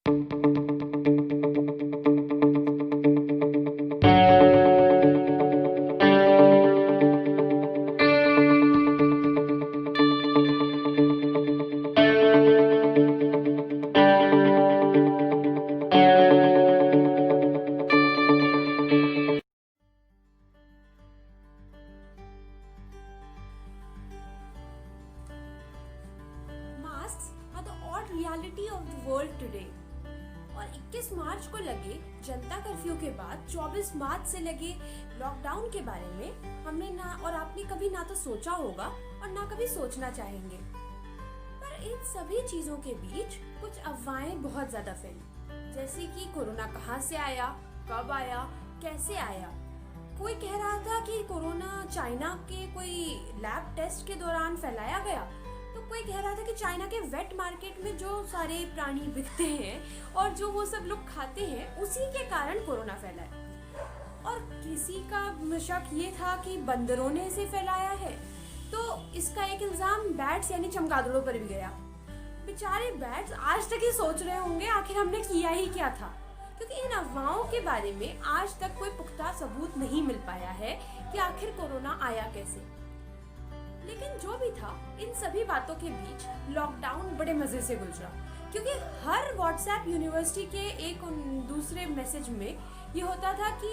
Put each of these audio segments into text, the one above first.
Masks are the odd reality of the world today. और 21 मार्च को लगे जनता कर्फ्यू के बाद 24 मार्च से लगे लॉकडाउन के बारे में हमने ना और आपने कभी ना तो सोचा होगा और ना कभी सोचना चाहेंगे। पर इन सभी चीजों के बीच कुछ अफवाहें बहुत ज्यादा फैली, जैसे कि कोरोना कहाँ से आया, कब आया, कैसे आया। कोई कह रहा था कि कोरोना चाइना के कोई लैब टेस्ट के दौरान फैलाया गया, तो कोई कह रहा था कि चाइना के वेट मार्केट में जो सारे प्राणी बिकते हैं और जो वो सब लोग खाते हैं उसी के कारण कोरोना फैला है। और किसी का शक ये था कि बंदरों ने इसे फैलाया है, तो इसका एक इल्जाम बैट्स यानी चमगादड़ों पर भी गया। बेचारे बैट्स आज तक ही सोच रहे होंगे आखिर हमने किया ही क्या था, क्योंकि इन अफवाहों के बारे में आज तक कोई पुख्ता सबूत नहीं मिल पाया है कि आखिर कोरोना आया कैसे। लेकिन जो भी था, इन सभी बातों के बीच लॉकडाउन बड़े मजे से गुजरा, क्योंकि हर व्हाट्सएप यूनिवर्सिटी के एक दूसरे मैसेज में ये होता था कि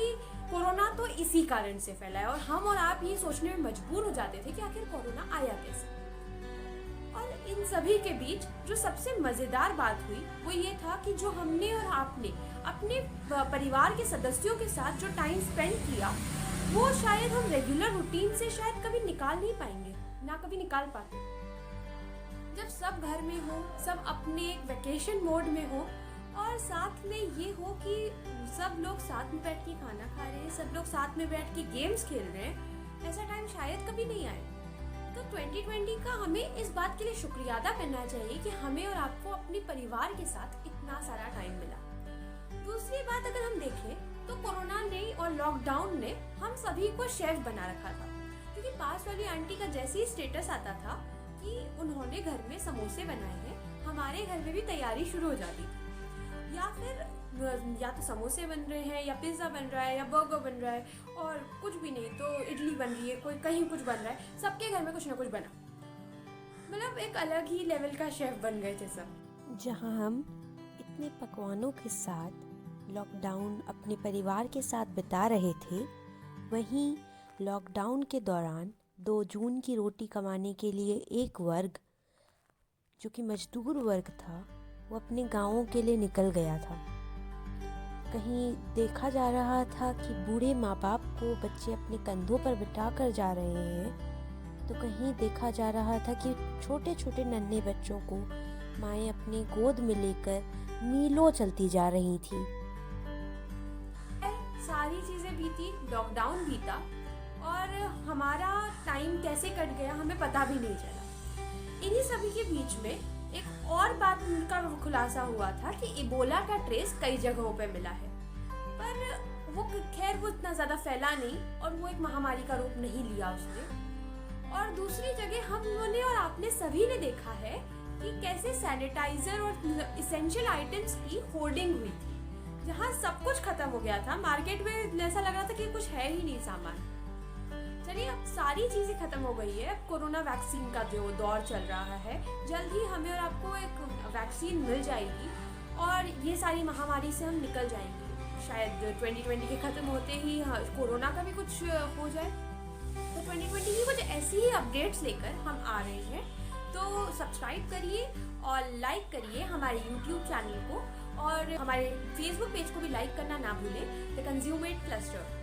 कोरोना तो इसी कारण से फैला है, और हम और आप ये सोचने में मजबूर हो जाते थे कि आखिर कोरोना आया कैसे। और इन सभी के बीच जो सबसे मजेदार बात हुई वो ये था कि जो हमने और आपने अपने परिवार के सदस्यों के साथ जो टाइम स्पेंड किया, वो शायद हम रेगुलर रूटीन से शायद कभी निकाल नहीं पाएंगे, ना कभी निकाल पाते। जब सब घर में हो, सब अपने एक वेकेशन मोड में हो, और साथ में ये हो कि सब लोग साथ में बैठ के खाना खा रहे हैं, सब लोग साथ में बैठ के गेम्स खेल रहे हैं, ऐसा टाइम शायद कभी नहीं आए। तो 2020 का हमें इस बात के लिए शुक्रिया अदा करना चाहिए कि हमें और आपको अपने परिवार के साथ इतना सारा टाइम मिला। दूसरी बात अगर हम देखें तो कोरोना ने और लॉकडाउन ने हम सभी को शेफ बना रखा था, क्योंकि पास वाली आंटी का जैसे ही स्टेटस आता था कि उन्होंने घर में समोसे बनाए हैं, हमारे घर में भी तैयारी शुरू हो जाती थी। या फिर या तो समोसे बन रहे हैं, या पिज्ज़ा बन रहा है, या बर्गर बन रहा है, और कुछ भी नहीं तो इडली बन रही है, कोई कहीं कुछ बन रहा है, सबके घर में कुछ ना कुछ बना। मतलब एक अलग ही लेवल का शेफ बन गए थे सब। जहाँ हम इतने पकवानों के साथ लॉकडाउन अपने परिवार के साथ बिता रहे थे, वहीं लॉकडाउन के दौरान 2 जून की रोटी कमाने के लिए एक वर्ग, जो कि मजदूर वर्ग था, वो अपने गांवों के लिए निकल गया था। कहीं देखा जा रहा था कि बूढ़े माँ बाप को बच्चे अपने कंधों पर बिठा कर जा रहे हैं, तो कहीं देखा जा रहा था कि छोटे छोटे नन्हे बच्चों को माएँ अपने गोद में लेकर मीलों चलती जा रही थी। सारी चीज़ें बीती, लॉकडाउन बीता, और हमारा टाइम कैसे कट गया हमें पता भी नहीं चला। इन्हीं सभी के बीच में एक और बात का खुलासा हुआ था कि इबोला का ट्रेस कई जगहों पे मिला है, पर वो खैर वो इतना ज़्यादा फैला नहीं और वो एक महामारी का रूप नहीं लिया उसने। और दूसरी जगह हमने और आपने सभी ने देखा है कि कैसे सैनिटाइजर और इसेंशियल आइटम्स की होर्डिंग हुई थी, जहाँ सब कुछ खत्म हो गया था। मार्केट में ऐसा लग रहा था कि कुछ है ही नहीं सामान। चलिए, अब सारी चीज़ें खत्म हो गई है, अब कोरोना वैक्सीन का जो दौर चल रहा है, जल्द ही हमें और आपको एक वैक्सीन मिल जाएगी और ये सारी महामारी से हम निकल जाएंगे। शायद 2020 के ख़त्म होते ही कोरोना का भी कुछ हो जाए। तो 2020 की कुछ ऐसी ही अपडेट्स लेकर हम आ रहे हैं, तो सब्सक्राइब करिए और लाइक करिए हमारे YouTube चैनल को, और हमारे Facebook पेज को भी लाइक करना ना भूलें, द कंज्यूमेट क्लस्टर।